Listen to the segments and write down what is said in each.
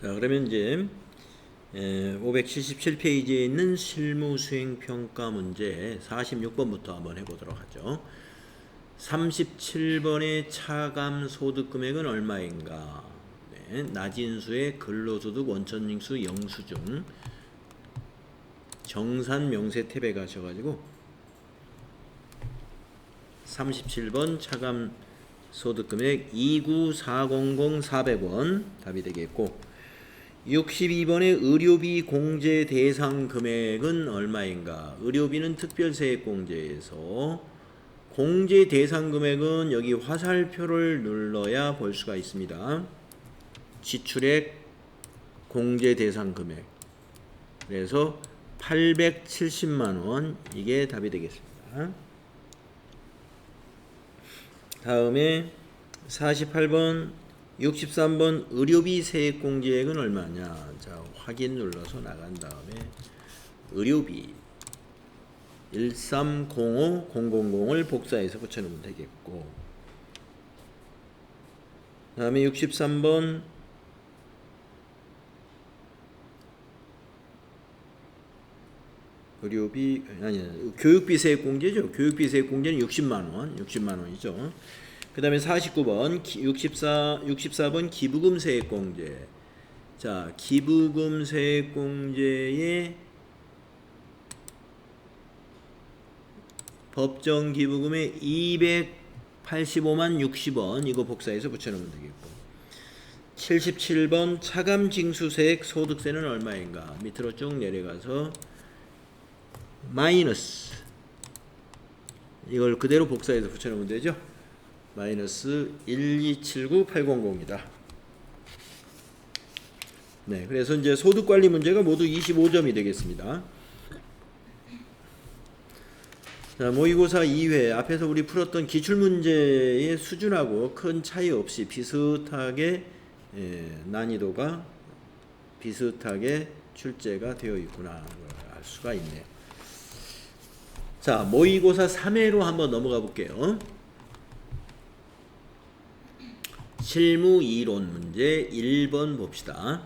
자, 그러면 이제 577페이지에 있는 실무수행평가 문제 46번부터 한번 해보도록 하죠. 37번의 차감 소득금액은 얼마인가? 네, 나진수의 근로소득 원천징수 영수증 정산 명세 탭에 가셔가지고 37번 차감 소득금액 29400,400원 답이 되겠고, 62번의 의료비 공제 대상 금액은 얼마인가? 의료비는 특별세액공제에서 공제 대상 금액은 여기 화살표를 눌러야 볼 수가 있습니다. 지출액 공제 대상 금액, 그래서 870만원, 이게 답이 되겠습니다. 다음에 48번 63번 의료비 세액공제액은 얼마냐? 자, 확인 눌러서 나간 다음에 의료비 1305000을 복사해서 붙여놓으면 되겠고, 다음에 63번 의료비 교육비 세액공제죠. 교육비 세액공제는 60만원이죠. 그 다음에 49번 64번 기부금 세액공제. 자, 기부금 세액공제의 법정 기부금의 285만 60원, 이거 복사해서 붙여놓으면 되겠고, 77번 차감 징수세액 소득세는 얼마인가? 밑으로 쭉 내려가서 마이너스, 이걸 그대로 복사해서 붙여놓으면 되죠. 마이너스 1279800입니다. 네, 그래서 이제 소득관리 문제가 모두 25점이 되겠습니다. 자, 모의고사 2회 앞에서 우리 풀었던 기출문제의 수준하고 큰 차이 없이 비슷하게 난이도가 비슷하게 출제가 되어 있구나 알 수가 있네요. 자, 모의고사 3회로 한번 넘어가 볼게요. 실무 이론 문제 1번 봅시다.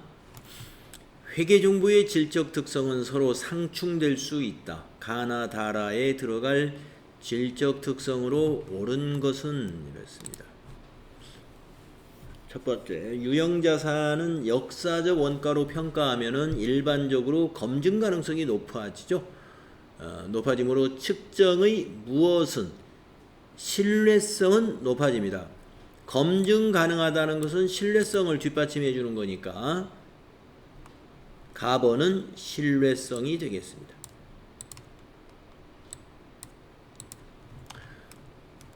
회계정보의 질적 특성은 서로 상충될 수 있다. 가나다라에 들어갈 질적 특성으로 옳은 것은 이렇습니다. 첫 번째, 유형자산은 역사적 원가로 평가하면은 일반적으로 검증 가능성이 높아지죠. 높아지므로 측정의 무엇은 신뢰성은 높아집니다. 검증 가능하다는 것은 신뢰성을 뒷받침해 주는 거니까 가번은 신뢰성이 되겠습니다.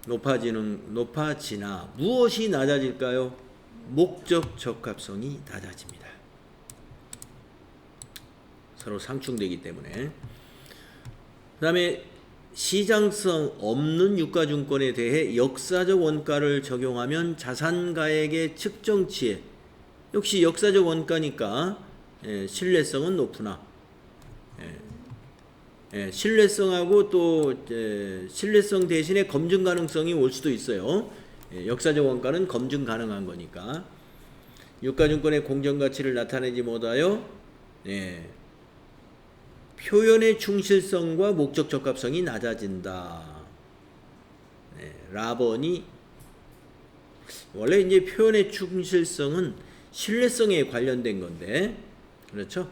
높아지나 무엇이 낮아질까요? 목적 적합성이 낮아집니다. 서로 상충되기 때문에. 그 다음에 시장성 없는 유가증권에 대해 역사적 원가를 적용하면 자산가액의 측정치에 역시 역사적 원가니까 신뢰성은 높으나 신뢰성하고 또 신뢰성 대신에 검증 가능성이 올 수도 있어요. 역사적 원가는 검증 가능한 거니까 유가증권의 공정가치를 나타내지 못하여 표현의 충실성과 목적 적합성이 낮아진다. 라번이 원래 이제 표현의 충실성은 신뢰성에 관련된 건데, 그렇죠?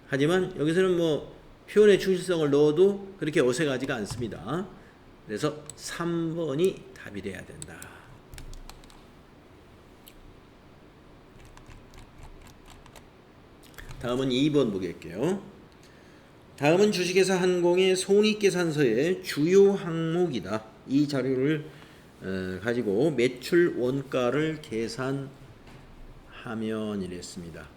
하지만 여기서는 뭐 표현의 충실성을 넣어도 그렇게 어색하지가 않습니다. 그래서 3번이 답이 돼야 된다. 다음은 2번 보겠게요. 다음은 주식회사 한공의 손익계산서의 주요 항목이다. 이 자료를 가지고 매출 원가를 계산하면 이랬습니다.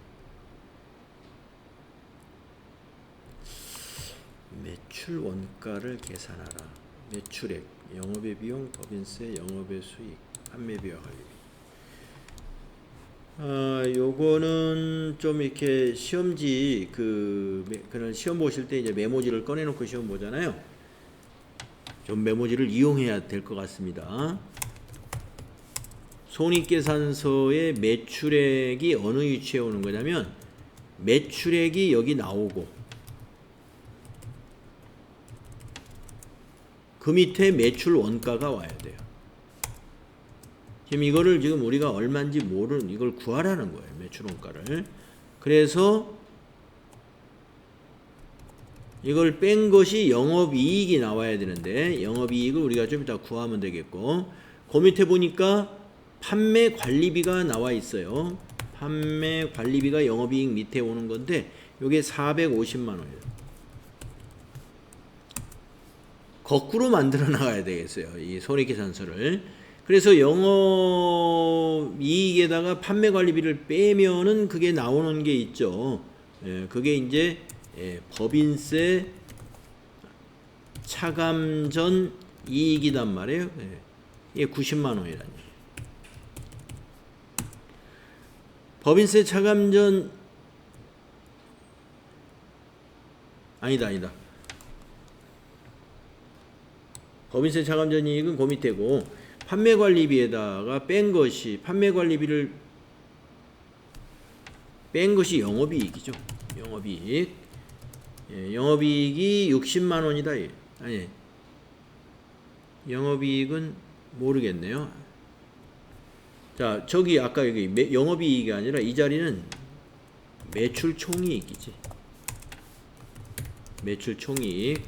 매출 원가를 계산하라. 매출액, 영업의 비용, 법인세, 영업의 수익, 판매비와 관리비. 요거는 좀 이렇게 시험지 그런 시험 보실 때 이제 메모지를 꺼내놓고 시험 보잖아요. 좀 메모지를 이용해야 될 것 같습니다. 손익계산서의 매출액이 어느 위치에 오는 거냐면 매출액이 여기 나오고 그 밑에 매출 원가가 와야 돼요. 지금 이거를 지금 우리가 얼마인지 모르는 이걸 구하라는 거예요. 매출 원가를. 그래서 이걸 뺀 것이 영업이익이 나와야 되는데 영업이익을 우리가 좀 이따 구하면 되겠고 그 밑에 보니까 판매 관리비가 나와 있어요. 판매 관리비가 영업이익 밑에 오는 건데 이게 450만 원이에요. 거꾸로 만들어 나가야 되겠어요. 이 손익계산서를. 그래서 영업이익에다가 판매 관리비를 빼면은 그게 나오는 게 있죠. 그게 이제 법인세 차감 전 이익이단 말이에요. 이게 90만 원이라는 얘기예요. 법인세 차감 전 아니다. 법인세 차감 전 이익은 그 밑에고 판매 관리비에다가 뺀 것이 판매 관리비를 뺀 것이 영업이익이죠. 영업이익. 영업이익이 60만 원이다. 아니. 영업이익은 모르겠네요. 자, 저기 아까 여기 영업이익이 아니라 이 자리는 매출 총이익이지. 매출 총이익.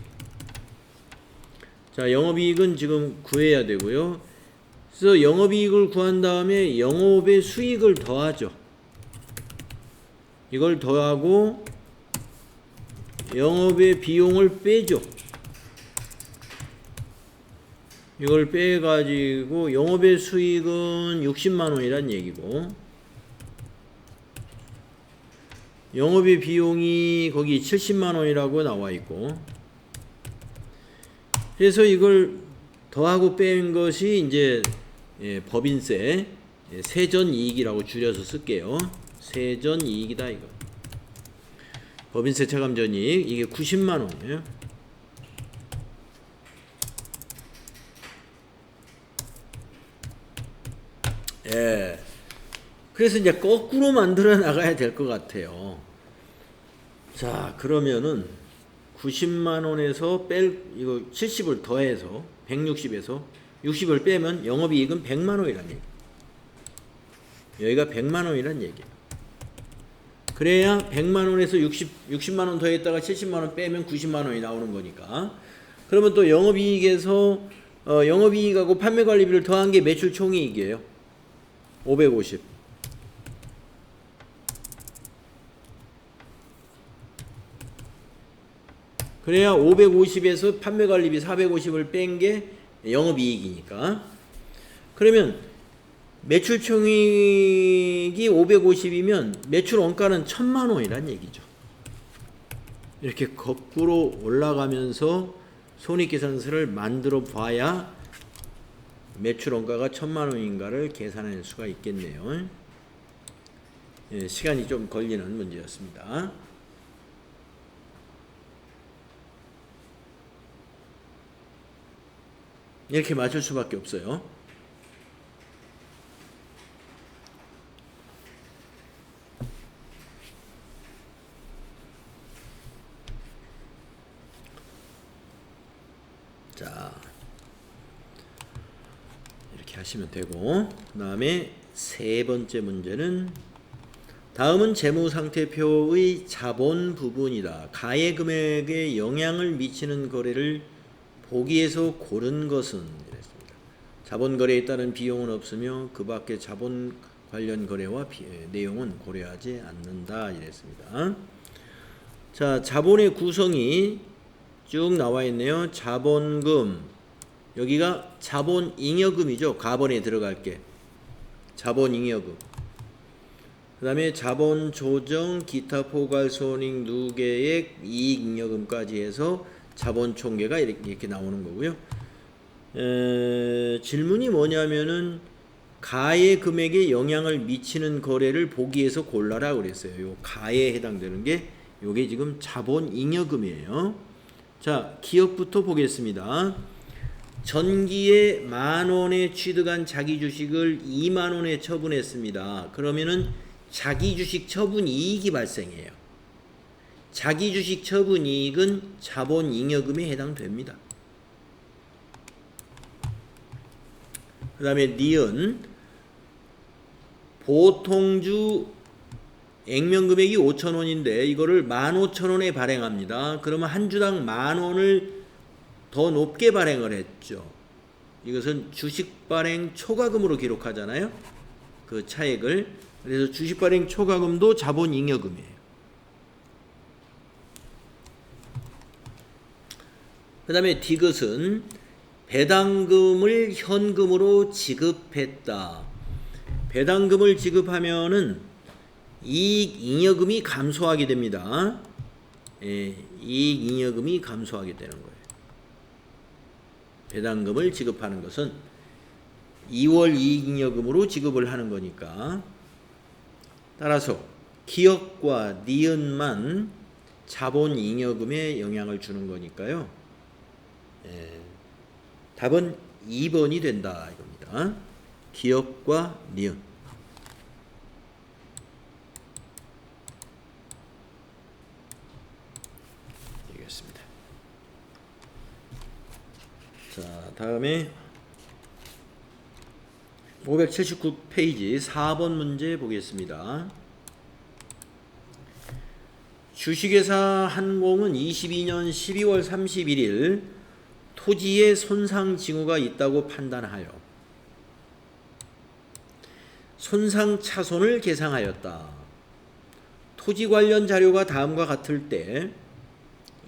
자, 영업이익은 지금 구해야 되고요. 그래서 영업이익을 구한 다음에 영업의 수익을 더하죠. 이걸 더하고 영업의 비용을 빼죠. 이걸 빼가지고 영업의 수익은 60만 원이란 얘기고 영업의 비용이 거기 70만 원이라고 나와 있고 그래서 이걸 더하고 뺀 것이 이제 법인세 세전이익이라고 줄여서 쓸게요. 세전이익이다 이거. 법인세 차감 전이익 이게 90만 원이에요. 그래서 이제 거꾸로 만들어 나가야 될 것 같아요. 자, 그러면은 90만 원에서 이거 70을 더해서 160에서 60을 빼면 영업이익은 100만 원이란 얘기. 여기가 100만 원이란 얘기예요. 그래야 100만 원에서 60만 원 더했다가 70만 원 빼면 90만 원이 나오는 거니까. 그러면 또 영업이익에서 영업이익하고 판매관리비를 더한 게 매출 총이익이에요. 550. 그래야 550에서 판매관리비 450을 뺀 게 영업이익이니까. 그러면 매출총이익이 550이면 매출 원가는 1000만 원이란 얘기죠. 이렇게 거꾸로 올라가면서 손익계산서를 만들어 봐야 매출 원가가 1000만 원인가를 계산할 수가 있겠네요. 시간이 좀 걸리는 문제였습니다. 이렇게 맞출 수밖에 없어요. 자, 이렇게 하시면 되고, 그 다음에 세 번째 문제는 다음은 재무상태표의 자본 부분이다. 가액금액에 영향을 미치는 거래를 보기에서 고른 것은 이랬습니다. 자본 거래에 따른 비용은 없으며 그 밖에 자본 관련 거래와 내용은 고려하지 않는다 이랬습니다. 자, 자본의 구성이 쭉 나와 있네요. 자본금, 여기가 자본잉여금이죠. 가번에 들어갈 게 자본잉여금. 그 다음에 자본조정, 기타 포괄손익, 누계액, 이익잉여금까지 해서 자본총계가 이렇게 나오는 거고요. 질문이 뭐냐면은 가의 금액에 영향을 미치는 거래를 보기에서 골라라 그랬어요. 요 가에 해당되는 게 요게 지금 자본잉여금이에요. 자, 기업부터 보겠습니다. 전기에 10,000원에 취득한 자기 주식을 20,000원에 처분했습니다. 그러면은 자기 주식 처분 이익이 발생해요. 자기 주식 처분 이익은 자본 잉여금에 해당됩니다. 그 다음에 니은 보통주 액면금액이 5,000원인데 이거를 15,000원에 발행합니다. 그러면 한 주당 10,000원을 더 높게 발행을 했죠. 이것은 주식 발행 초과금으로 기록하잖아요. 그 차액을. 그래서 주식 발행 초과금도 자본 잉여금이에요. 그 다음에 디귿은 배당금을 현금으로 지급했다. 배당금을 지급하면은 이익 잉여금이 감소하게 됩니다. 예, 이익 잉여금이 감소하게 되는 거예요. 배당금을 지급하는 것은 2월 이익 잉여금으로 지급을 하는 거니까. 따라서 기역과 니은만 자본 잉여금에 영향을 주는 거니까요. 예, 답은 2번이 된다 이겁니다. 기역과 니은. 되겠습니다. 자, 다음에 579페이지 4번 문제 보겠습니다. 주식회사 한공은 22년 12월 31일 토지에 손상 징후가 있다고 판단하여 손상 차손을 계상하였다. 토지 관련 자료가 다음과 같을 때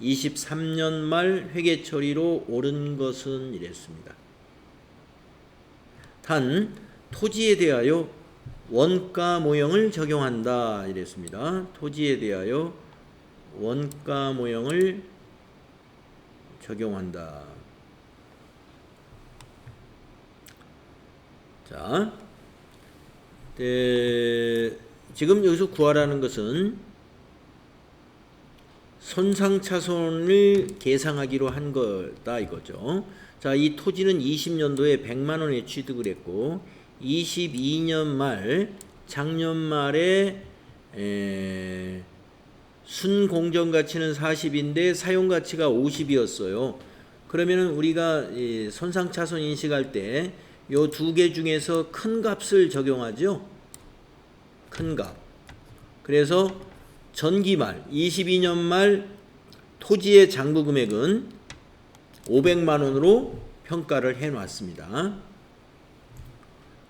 23년 말 회계 처리로 옳은 것은 이랬습니다. 단 토지에 대하여 원가 모형을 적용한다 이랬습니다. 토지에 대하여 원가 모형을 적용한다. 자, 지금 여기서 구하라는 것은 손상차손을 계상하기로 한 거다 이거죠. 자, 이 토지는 20년도에 100만 원에 취득을 했고 22년 말 작년 말에 순공정가치는 40인데 사용가치가 50이었어요. 그러면은 우리가 손상차손 인식할 때 요 두 개 중에서 큰 값을 적용하죠. 큰 값. 그래서 전기말 22년 말 토지의 장부 금액은 500만 원으로 평가를 해 놨습니다.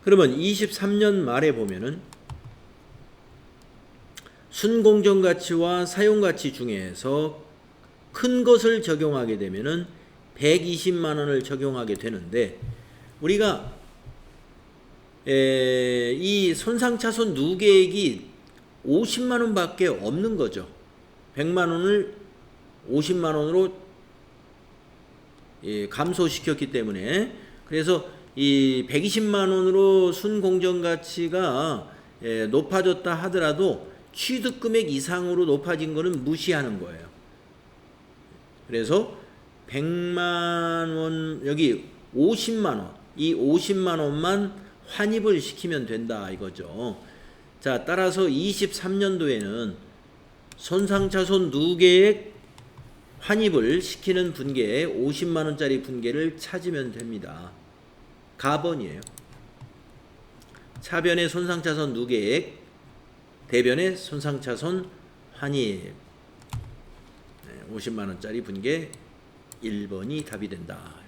그러면 23년 말에 보면은 순공정가치와 사용가치 중에서 큰 것을 적용하게 되면은 120만 원을 적용하게 되는데 우리가 이 손상차손 누계액이 50만 원밖에 없는 거죠. 100만 원을 50만 원으로 감소시켰기 때문에 그래서 이 120만 원으로 순공정가치가 높아졌다 하더라도 취득금액 이상으로 높아진 거는 무시하는 거예요. 그래서 100만 원 여기 50만 원 이 50만 원만 환입을 시키면 된다 이거죠. 자, 따라서 23년도에는 손상차손 누계액 환입을 시키는 분계 50만 원짜리 분계를 찾으면 됩니다. 가번이에요. 차변의 손상차손 누계액, 대변의 손상차손 환입. 50만 원짜리 분계 1번이 답이 된다.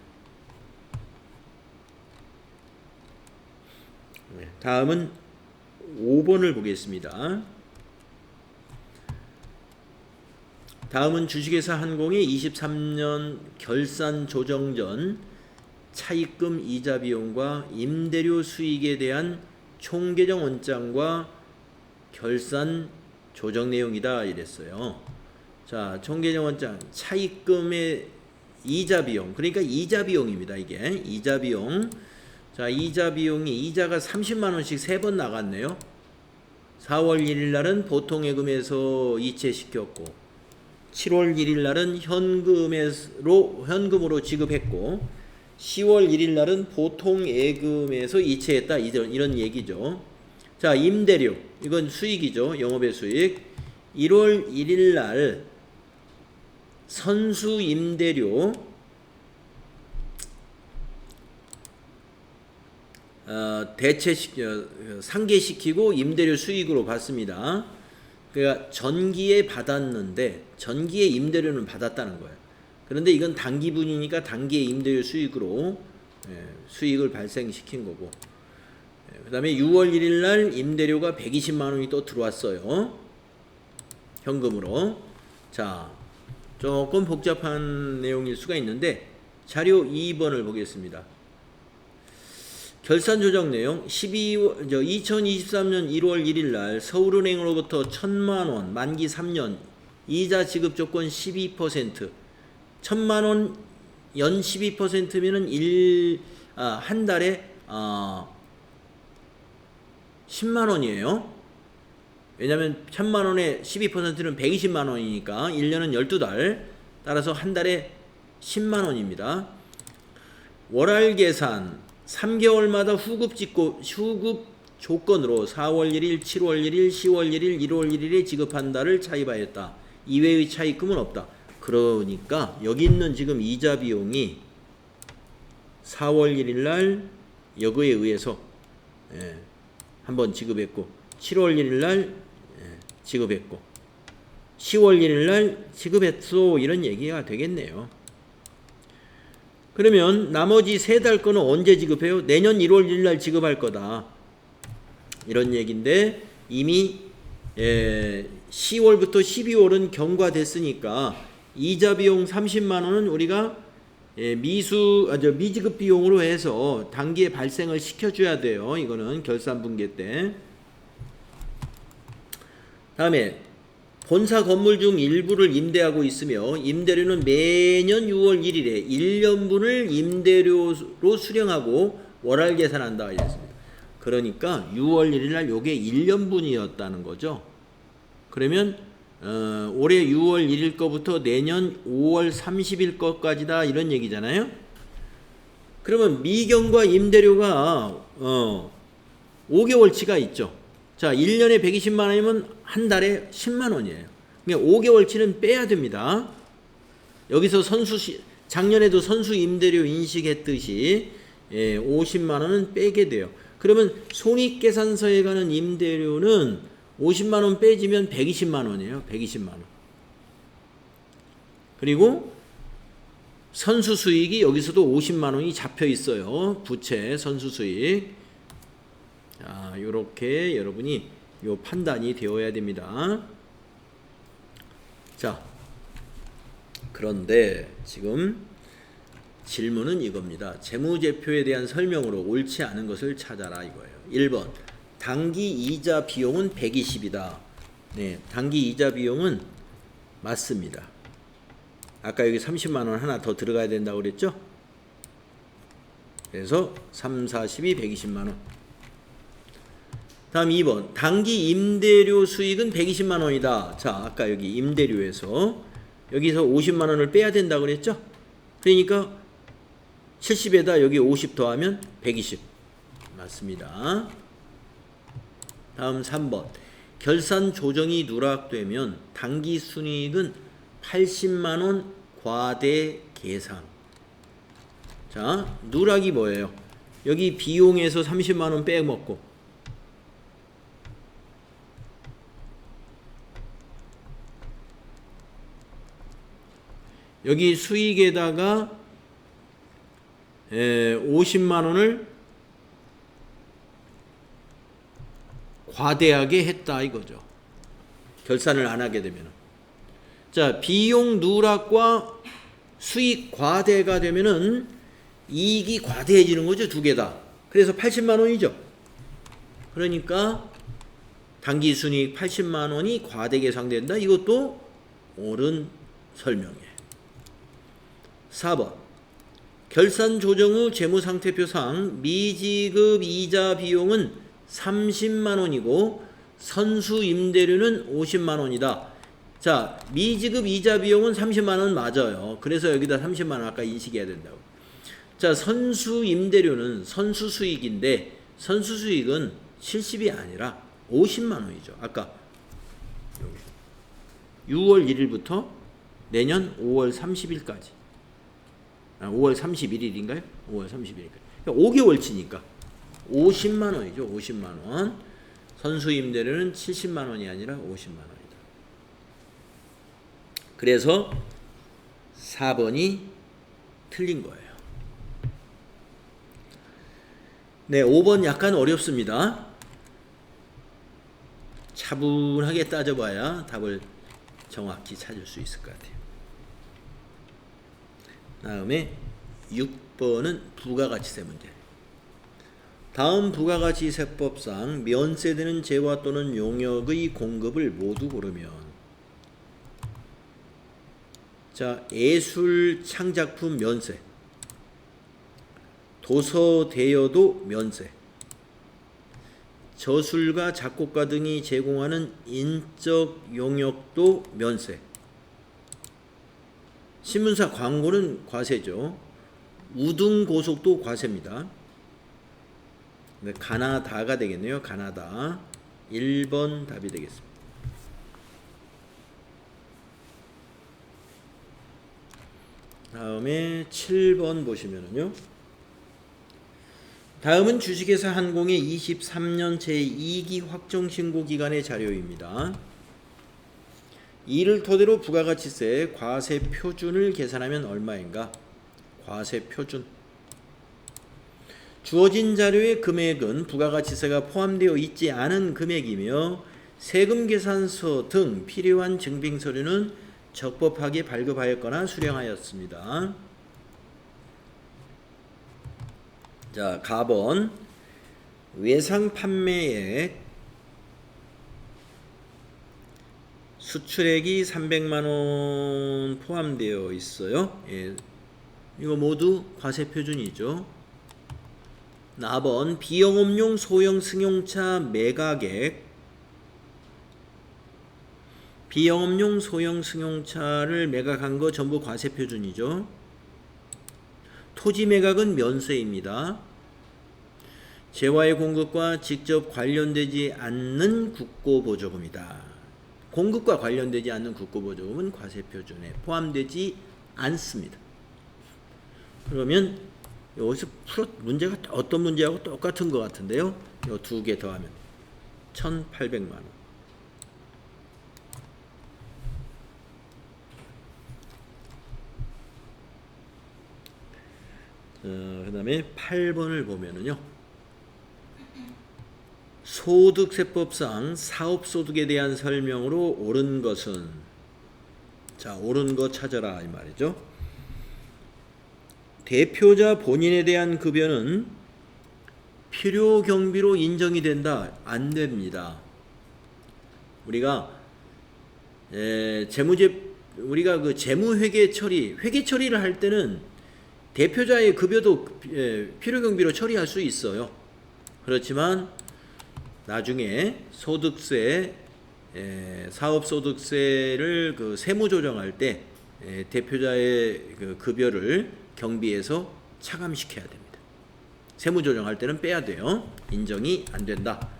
다음은 5번을 보겠습니다. 다음은 주식회사 한공의 23년 결산 조정 전 차입금 이자 비용과 임대료 수익에 대한 총계정 원장과 결산 조정 내용이다 이랬어요. 자, 총계정 원장 차입금의 이자 비용, 그러니까 이자 비용입니다. 이게 이자 비용. 자, 이자 비용이 이자가 30만 원씩 3번 나갔네요. 4월 1일 날은 보통예금에서 이체시켰고 7월 1일 날은 현금으로 지급했고 10월 1일 날은 보통 예금에서 이체했다 이런 얘기죠. 자, 임대료 이건 수익이죠. 영업의 수익. 1월 1일 날 선수 임대료 상계시키고 임대료 수익으로 받습니다. 그러니까 전기에 받았는데 전기에 임대료는 받았다는 거예요. 그런데 이건 단기분이니까 단기의 임대료 수익으로 수익을 발생시킨 거고, 그 다음에 6월 1일 날 임대료가 120만 원이 또 들어왔어요. 현금으로. 자, 조금 복잡한 내용일 수가 있는데 자료 2번을 보겠습니다. 결산 조정 내용 2023년 1월 1일 날 서울은행으로부터 1,000만 원 만기 3년 이자 지급 조건 12% 1,000만 원 연 12%면은 한 달에 10만 원이에요. 왜냐면 1,000만 원에 12%는 120만 원이니까 1년은 12달. 따라서 한 달에 10만 원입니다. 월할 계산 3개월마다 후급 조건으로 4월 1일, 7월 1일, 10월 1일, 1월 1일에 지급한다를 차입하였다. 이외의 차입금은 없다. 그러니까 여기 있는 지금 이자 비용이 4월 1일 날 여거에 의해서 한번 지급했고 7월 1일 날 지급했고 10월 1일 날 지급했소 이런 얘기가 되겠네요. 그러면 나머지 3달 거는 언제 지급해요? 내년 1월 1일 날 지급할 거다. 이런 얘기인데 이미 10월부터 12월은 경과됐으니까 이자 비용 30만 원은 우리가 미지급 비용으로 해서 단기에 발생을 시켜줘야 돼요. 이거는 결산분계 때. 다음에 본사 건물 중 일부를 임대하고 있으며 임대료는 매년 6월 1일에 1년분을 임대료로 수령하고 월할 계산한다 이랬습니다. 그러니까 6월 1일 날 요게 1년분이었다는 거죠. 그러면 올해 6월 1일 거부터 내년 5월 30일 거까지다 이런 얘기잖아요. 그러면 미경과 임대료가 5개월치가 있죠. 자, 1년에 120만 원이면 한 달에 10만 원이에요. 그러니까 5개월치는 빼야 됩니다. 여기서 작년에도 선수 임대료 인식했듯이 50만 원은 빼게 돼요. 그러면 손익계산서에 가는 임대료는 50만 원 빼지면 120만 원이에요. 120만 원. 그리고 선수 수익이 여기서도 50만 원이 잡혀 있어요. 부채 선수 수익. 자, 요렇게 여러분이 요 판단이 되어야 됩니다. 자, 그런데 지금 질문은 이겁니다. 재무제표에 대한 설명으로 옳지 않은 것을 찾아라 이거예요. 1번 단기 이자 비용은 120이다. 네, 단기 이자 비용은 맞습니다. 아까 여기 30만 원 하나 더 들어가야 된다고 그랬죠? 그래서 3, 40이 120만 원. 다음 2번 단기 임대료 수익은 120만 원이다. 자, 아까 여기 임대료에서 여기서 50만 원을 빼야 된다고 그랬죠? 그러니까 70에다 여기 50 더하면 120 맞습니다. 다음 3번 결산 조정이 누락되면 단기 순이익은 80만 원 과대 계상. 자, 누락이 뭐예요? 여기 비용에서 30만 원 빼먹고 여기 수익에다가 50만 원을 과대하게 했다 이거죠. 결산을 안 하게 되면. 자, 비용 누락과 수익 과대가 되면은 이익이 과대해지는 거죠. 두 개 다. 그래서 80만 원이죠. 그러니까 단기 순이익 80만 원이 과대 계상된다. 이것도 옳은 설명이에요. 4번 결산 조정 후 재무상태표상 미지급 이자 비용은 30만 원이고 선수 임대료는 50만 원이다. 자, 미지급 이자 비용은 30만 원 맞아요. 그래서 여기다 30만 원 아까 인식해야 된다고. 자, 선수 임대료는 선수 수익인데 선수 수익은 70이 아니라 50만 원이죠. 아까 여기 6월 1일부터 내년 5월 30일까지. 5월 31일인가요? 5월 31일까지. 5개월치니까 50만 원이죠. 50만 원. 선수 임대료는 70만 원이 아니라 50만 원이다. 그래서 4번이 틀린 거예요. 네, 5번 약간 어렵습니다. 차분하게 따져봐야 답을 정확히 찾을 수 있을 것 같아요. 다음에 6번은 부가가치세 문제. 다음 부가가치세법상 면세되는 재화 또는 용역의 공급을 모두 고르면, 자, 예술 창작품 면세, 도서 대여도 면세, 저술가 작곡가 등이 제공하는 인적 용역도 면세, 신문사 광고는 과세죠. 우등고속도 과세입니다. 가나다가 되겠네요. 가나다. 1번 답이 되겠습니다. 다음에 7번 보시면은요. 다음은 주식회사 한공의 23년 제2기 확정신고기간의 자료입니다. 이를 토대로 부가가치세 과세 표준을 계산하면 얼마인가? 과세 표준. 주어진 자료의 금액은 부가가치세가 포함되어 있지 않은 금액이며 세금 계산서 등 필요한 증빙 서류는 적법하게 발급하였거나 수령하였습니다. 자, 가번 외상 판매액 수출액이 300만 원 포함되어 있어요. 예, 이거 모두 과세 표준이죠. 나번 비영업용 소형 승용차 매각액, 비영업용 소형 승용차를 매각한 거 전부 과세 표준이죠. 토지 매각은 면세입니다. 재화의 공급과 직접 관련되지 않는 국고보조금이다. 공급과 관련되지 않는 국고보조금은 과세 표준에 포함되지 않습니다. 그러면 여기서 문제가 어떤 문제하고 똑같은 것 같은데요. 이 두 개 더하면 1,800만 원. 그 다음에 8번을 보면은요. 소득세법상 사업소득에 대한 설명으로 옳은 것은, 자, 옳은 것 찾아라 이 말이죠. 대표자 본인에 대한 급여는 필요 경비로 인정이 된다? 안 됩니다. 우리가 우리가 그 재무회계 회계 처리를 할 때는 대표자의 급여도 필요 경비로 처리할 수 있어요. 그렇지만 나중에 소득세, 사업소득세를 그 세무 조정할 때 대표자의 그 급여를 경비에서 차감시켜야 됩니다. 세무 조정할 때는 빼야 돼요. 인정이 안 된다.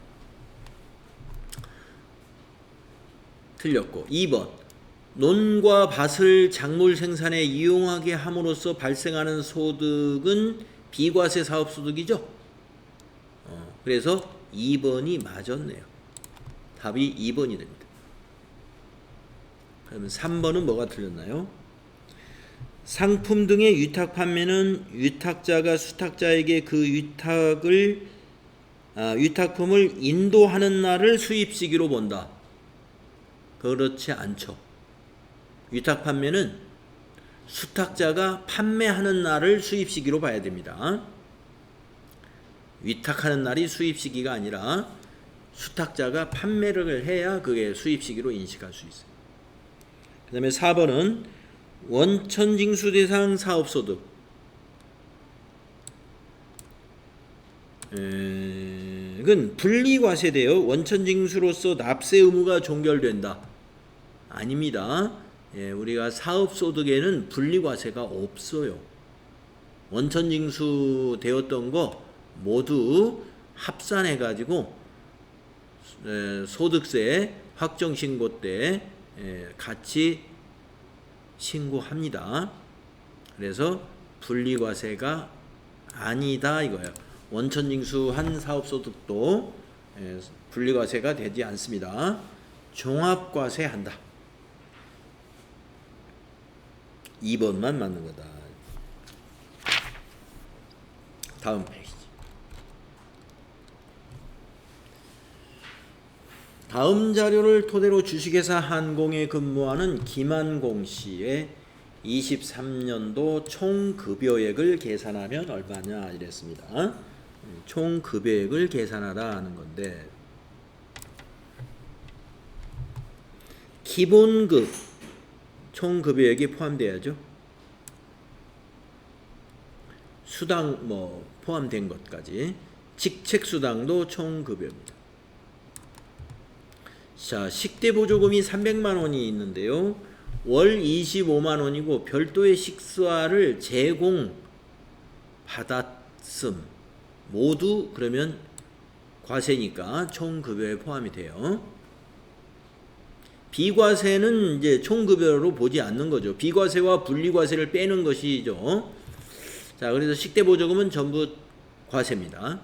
틀렸고 2번 논과 밭을 작물 생산에 이용하게 함으로써 발생하는 소득은 비과세 사업소득이죠. 그래서 2번이 맞았네요. 답이 2번이 됩니다. 그러면 3번은 뭐가 틀렸나요? 상품 등의 위탁 판매는 위탁자가 수탁자에게 그 위탁품을 인도하는 날을 수입시기로 본다. 그렇지 않죠. 위탁 판매는 수탁자가 판매하는 날을 수입시기로 봐야 됩니다. 위탁하는 날이 수입시기가 아니라 수탁자가 판매를 해야 그게 수입시기로 인식할 수 있어요. 그 다음에 4번은 원천징수 대상 사업소득, 이건 분리과세되어 원천징수로서 납세 의무가 종결된다. 아닙니다. 우리가 사업소득에는 분리과세가 없어요. 원천징수 되었던 거 모두 합산해 가지고 소득세 확정신고 때 같이 신고합니다. 그래서 분리과세가 아니다 이거예요. 원천징수한 사업소득도 분리과세가 되지 않습니다. 종합과세 한다. 2번만 맞는 거다. 다음 페이지. 다음 자료를 토대로 주식회사 한공에 근무하는 김한공 씨의 23년도 총 급여액을 계산하면 얼마냐 이랬습니다. 총 급여액을 계산하라 하는 건데, 기본급 총 급여액이 포함돼야죠. 수당 포함된 것까지. 직책수당도 총 급여입니다. 자, 식대보조금이 300만 원이 있는데요. 월 25만 원이고 별도의 식사를 제공받았음. 모두 그러면 과세니까 총 급여에 포함이 돼요. 비과세는 이제 총 급여로 보지 않는 거죠. 비과세와 분리과세를 빼는 것이죠. 자, 그래서 식대보조금은 전부 과세입니다.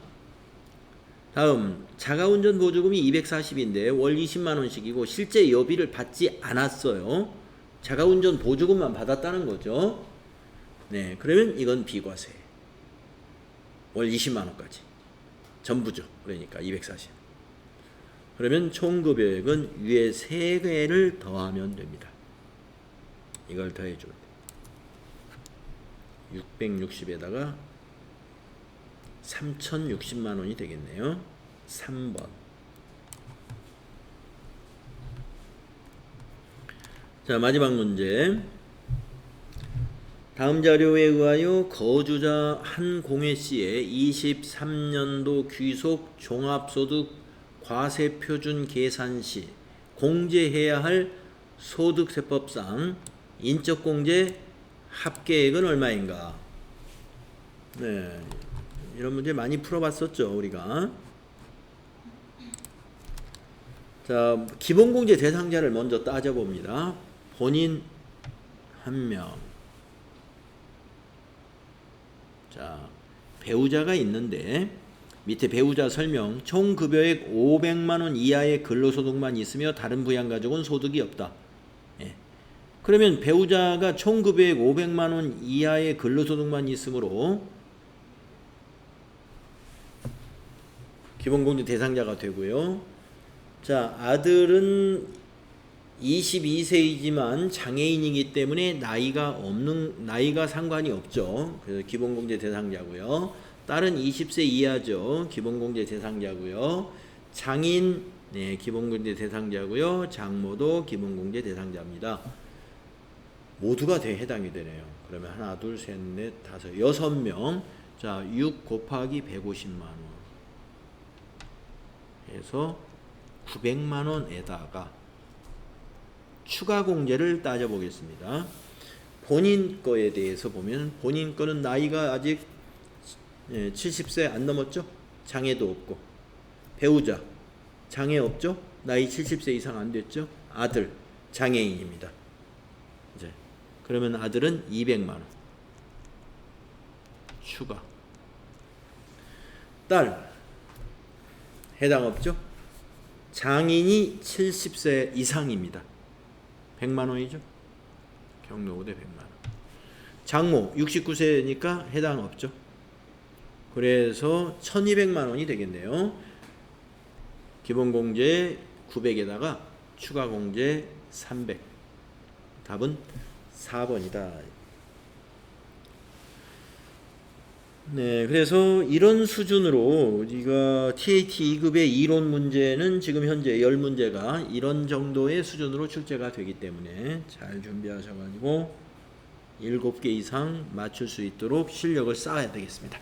다음, 자가운전 보조금이 240인데 월 20만 원씩이고 실제 여비를 받지 않았어요. 자가운전 보조금만 받았다는 거죠. 네, 그러면 이건 비과세. 월 20만 원까지 전부죠. 그러니까 240. 그러면 총 급여액은 위에 3개를 더하면 됩니다. 이걸 더해줘야 돼. 660에다가 3060만 원이 되겠네요. 3번. 자, 마지막 문제. 다음 자료에 의하여 거주자 한공혜 씨의 23년도 귀속 종합소득 과세표준 계산 시 공제해야 할 소득세법상 인적공제 합계액은 얼마인가? 네, 이런 문제 많이 풀어봤었죠, 우리가. 자, 기본공제 대상자를 먼저 따져봅니다. 본인 1명. 자, 배우자가 있는데 밑에 배우자 설명, 총 급여액 500만 원 이하의 근로소득만 있으며 다른 부양가족은 소득이 없다. 예. 그러면 배우자가 총 급여액 500만 원 이하의 근로소득만 있으므로 기본공제 대상자가 되고요. 자, 아들은 22세이지만 장애인이기 때문에 나이가 상관이 없죠. 그래서 기본공제 대상자고요. 딸은 20세 이하죠. 기본공제 대상자고요. 장인, 네, 기본공제 대상자고요. 장모도 기본공제 대상자입니다. 모두가 해당이 되네요. 그러면 하나, 둘, 셋, 넷, 다섯, 6명. 자, 6 곱하기 150만 원 해서 900만 원에다가 추가 공제를 따져보겠습니다. 본인 거에 대해서 보면 본인 거는 나이가 아직 70세 안 넘었죠? 장애도 없고. 배우자 장애 없죠? 나이 70세 이상 안 됐죠? 아들 장애인입니다. 이제 그러면 아들은 200만 원 추가. 딸 해당 없죠? 장인이 70세 이상입니다. 100만 원이죠? 경로우대 100만 원. 장모 69세니까 해당 없죠? 그래서 1200만 원이 되겠네요. 기본공제 900에다가 추가공제 300. 답은 4번이다. 네, 그래서 이런 수준으로 우리가 TAT 2급의 이론 문제는 지금 현재 10문제가 이런 정도의 수준으로 출제가 되기 때문에 잘 준비하셔가지고 7개 이상 맞출 수 있도록 실력을 쌓아야 되겠습니다.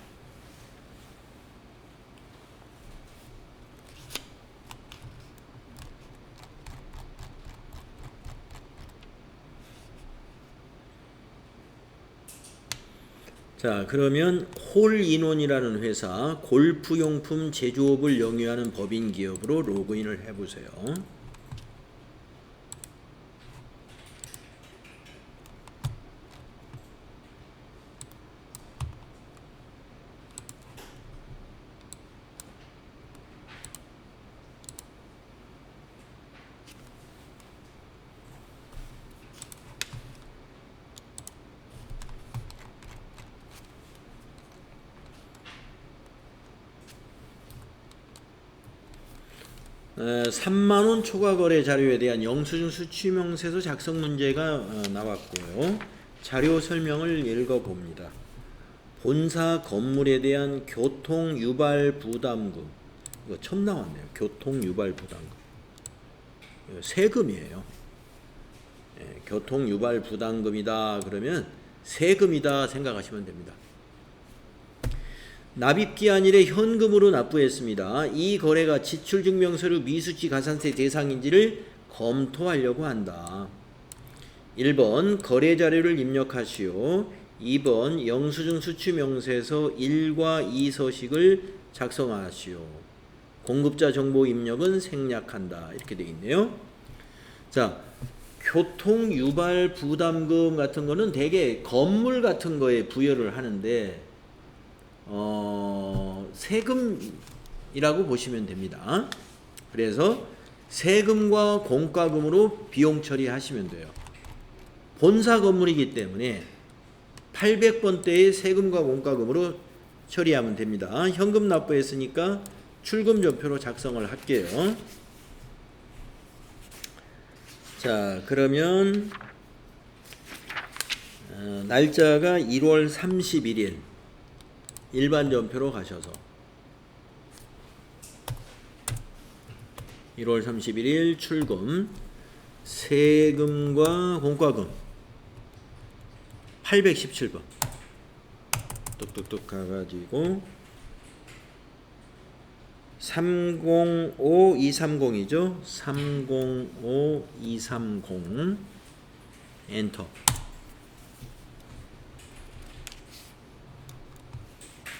자, 그러면 홀인원이라는 회사 골프용품 제조업을 영위하는 법인 기업으로 로그인을 해보세요. 에, 3만원 초과 거래 자료에 대한 영수증 수취명세서 작성 문제가 나왔고요. 자료 설명을 읽어봅니다. 본사 건물에 대한 교통 유발 부담금, 이거 처음 나왔네요. 교통 유발 부담금, 세금이에요. 교통 유발 부담금이다 그러면 세금이다 생각하시면 됩니다. 납입기한 일에 현금으로 납부했습니다. 이 거래가 지출증명서류 미수치 가산세 대상인지를 검토하려고 한다. 1번 거래 자료를 입력하시오. 2번 영수증 수취명세서 1과 2 서식을 작성하시오. 공급자 정보 입력은 생략한다. 이렇게 되어 있네요. 자, 교통 유발 부담금 같은 거는 대개 건물 같은 거에 부여를 하는데 세금이라고 보시면 됩니다. 그래서 세금과 공과금으로 비용 처리하시면 돼요. 본사 건물이기 때문에 800번대의 세금과 공과금으로 처리하면 됩니다. 현금 납부했으니까 출금 전표로 작성을 할게요. 자, 그러면 날짜가 1월 31일 일반 전표로 가셔서 1월 31일 출금 세금과 공과금 817번 뚝뚝뚝 가가지고 305230이죠. 305230 엔터.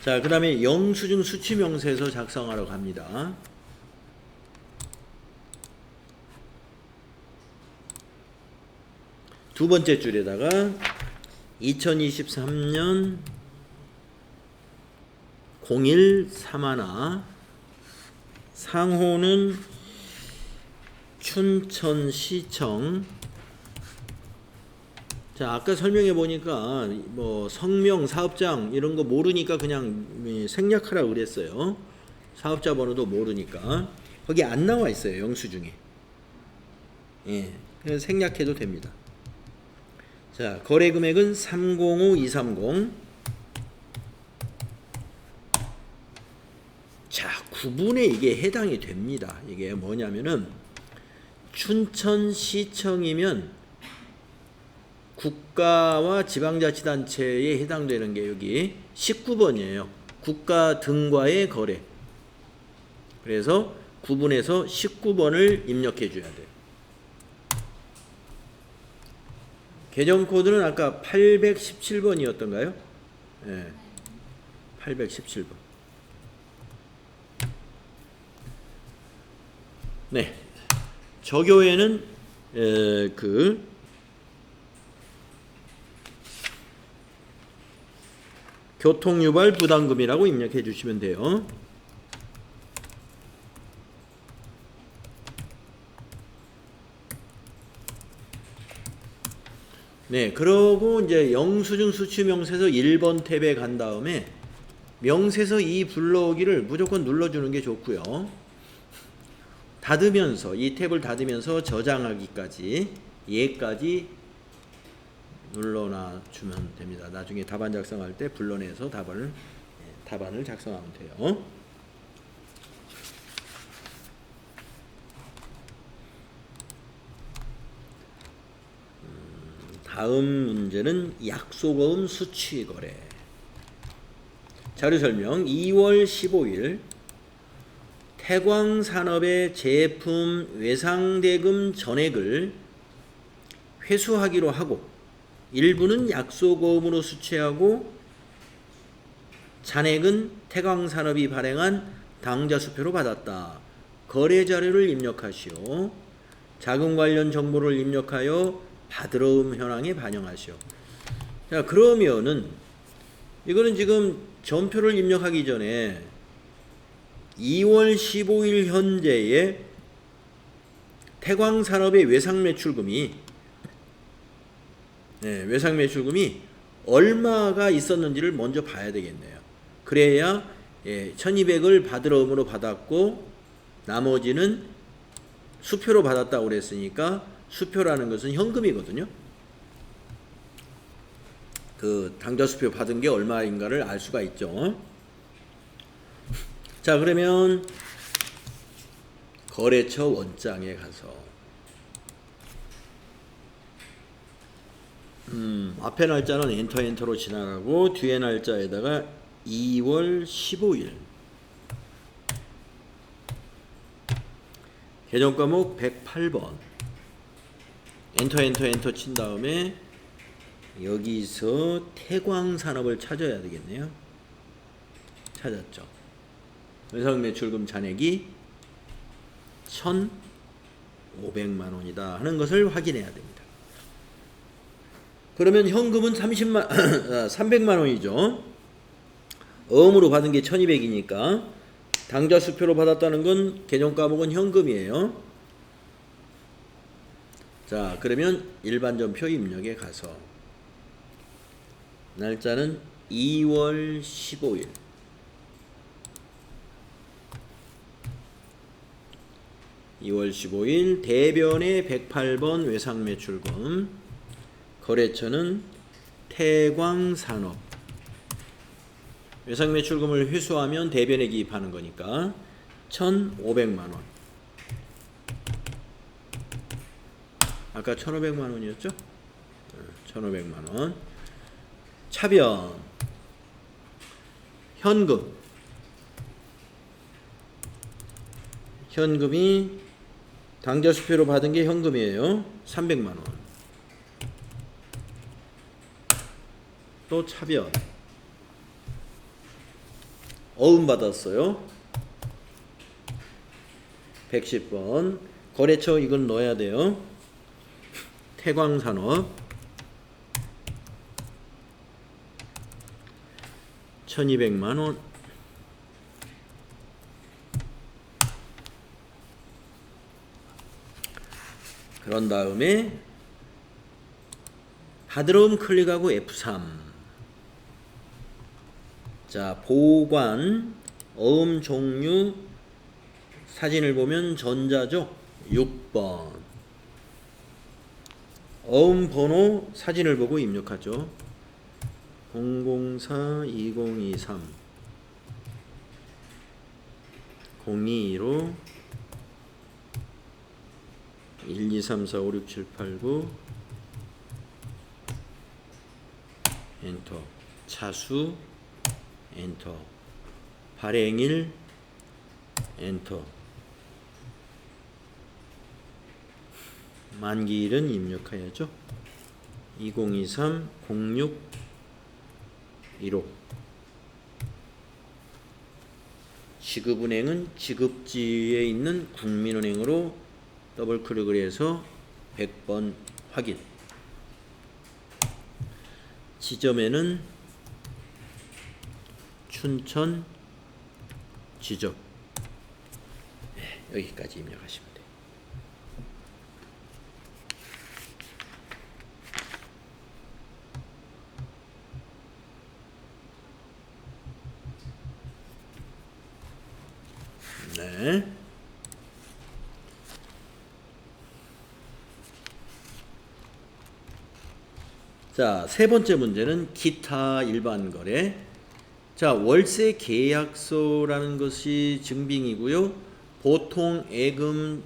자, 그 다음에 영수증 수취명세서 작성하러 갑니다. 두 번째 줄에다가 2023년 0131 상호는 춘천시청. 자, 아까 설명해 보니까 뭐 성명, 사업장 이런 거 모르니까 그냥 생략하라고 그랬어요. 사업자 번호도 모르니까 거기 안 나와 있어요, 영수증에. 예, 그래서 생략해도 됩니다. 자, 거래 금액은 305230. 자, 구분에 이게 해당이 됩니다. 이게 뭐냐면은 춘천시청이면 국가와 지방자치단체에 해당되는 게 여기 19번이에요. 국가 등과의 거래. 그래서 구분해서 19번을 입력해 줘야 돼요. 계정 코드는 아까 817번이었던가요? 네, 817번. 네, 저교에는 교통유발 부담금이라고 입력해 주시면 돼요. 네, 그러고 이제 영수증 수취명세서 1번 탭에 간 다음에 명세서 이 불러오기를 무조건 눌러주는 게 좋고요. 닫으면서 이 탭을 닫으면서 저장하기까지 얘까지 눌러놔 주면 됩니다. 나중에 답안 작성할 때 불러내서 답안을 작성하면 돼요. 다음 문제는 약소거음 수취거래. 자료 설명. 2월 15일 태광산업의 제품 외상대금 전액을 회수하기로 하고 일부는 약소거음으로 수취하고 잔액은 태광산업이 발행한 당좌수표로 받았다. 거래 자료를 입력하시오. 자금 관련 정보를 입력하여 받으러움 현황에 반영하시오. 자, 그러면은 이거는 지금 전표를 입력하기 전에 2월 15일 현재의 태광산업의 외상매출금이 외상매출금이 얼마가 있었는지를 먼저 봐야 되겠네요. 그래야 1200을 받으러움으로 받았고 나머지는 수표로 받았다고 그랬으니까 수표라는 것은 현금이거든요. 그 당좌수표 받은 게 얼마인가를 알 수가 있죠. 자, 그러면 거래처 원장에 가서 앞에 날짜는 엔터로 지나가고 뒤에 날짜에다가 2월 15일 계정 과목 108번 엔터 친 다음에 여기서 태광산업을 찾아야 되겠네요. 찾았죠. 외상매출금 잔액이 1,500만 원이다 하는 것을 확인해야 됩니다. 그러면 현금은 300만 원이죠. 어음으로 받은 게 1200이니까 당좌수표로 받았다는 건 계정 과목은 현금이에요. 자, 그러면 일반전표 입력에 가서 날짜는 2월 15일 대변의 108번 외상매출금 거래처는 태광산업 외상매출금을 회수하면 대변에 기입하는 거니까 1,500만 원. 아까 1,500만 원이었죠? 1,500만 원. 차변 현금이 당좌수표로 받은 게 현금이에요. 300만 원. 또 차변 어음 받았어요. 110번 거래처 이건 넣어야 돼요. 태광산업 1,200만 원. 그런 다음에 받으러움 클릭하고 F3. 자, 보관 어음 종류 사진을 보면 전자죠. 6번 어음 번호 사진을 보고 입력하죠. 004-2023 022로 123456789 엔터 차수 엔터 발행일 엔터 만기일은 입력해야죠. 2023-06-15 지급은행은 지급지에 있는 국민은행으로 더블클릭을 해서 100번 확인. 지점에는 춘천 지점. 여기까지 입력하시면 돼요. 네. 자, 세 번째 문제는 기타 일반 거래. 자, 월세 계약서라는 것이 증빙이고요. 보통 예금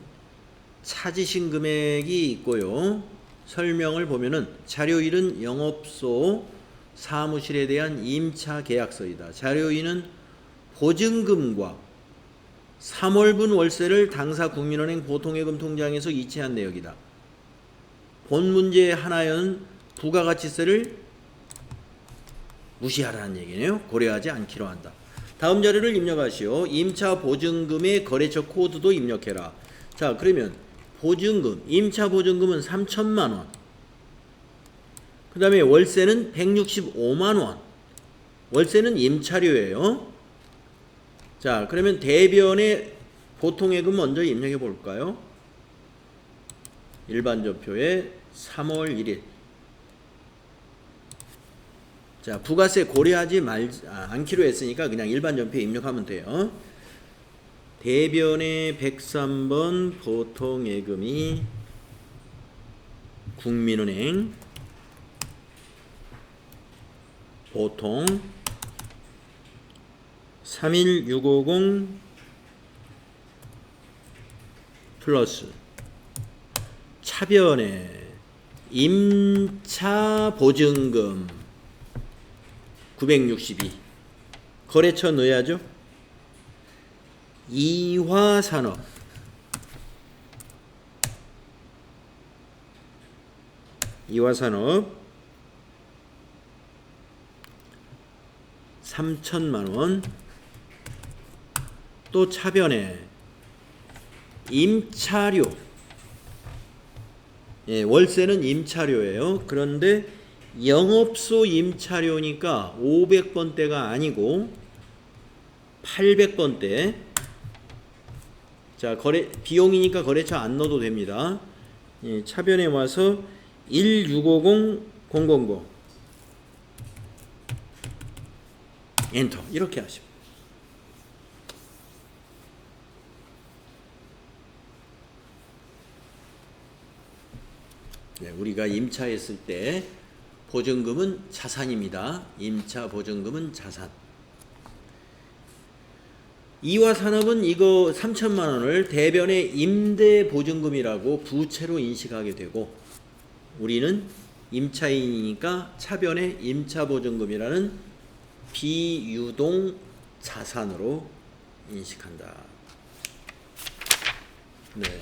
차지신 금액이 있고요. 설명을 보면은 자료일은 영업소 사무실에 대한 임차 계약서이다. 자료인은 보증금과 3월분 월세를 당사 국민은행 보통예금 통장에서 이체한 내역이다. 본 문제의 하나는 부가가치세를 무시하라는 얘기네요. 고려하지 않기로 한다. 다음 자료를 입력하시오. 임차 보증금의 거래처 코드도 입력해라. 자, 그러면 보증금, 임차 보증금은 3천만 원. 그 다음에 월세는 165만 원. 월세는 임차료예요. 자, 그러면 대변의 보통예금 먼저 입력해 볼까요? 일반전표에 3월 1일. 자, 부가세 고려하지 않기로 했으니까 그냥 일반전표에 입력하면 돼요. 대변의 103번 보통예금이 국민은행 보통 31650 플러스 차변의 임차 보증금 962 거래처 넣어야죠. 이화산업 이화산업 3천만 원. 또 차변에 임차료. 예, 월세는 임차료예요. 그런데 영업소 임차료니까 500번대가 아니고 800번대. 자, 비용이니까 거래처 안 넣어도 됩니다. 예, 차변에 와서 1650000 엔터 이렇게 하십니다. 네, 우리가 임차했을 때 보증금은 자산입니다. 임차 보증금은 자산. 이화산업은 이거 3천만 원을 대변의 임대 보증금이라고 부채로 인식하게 되고 우리는 임차인이니까 차변의 임차 보증금이라는 비유동 자산으로 인식한다. 네.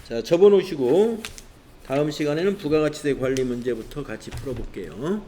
자, 접어놓으시고 다음 시간에는 부가가치세 관리 문제부터 같이 풀어볼게요.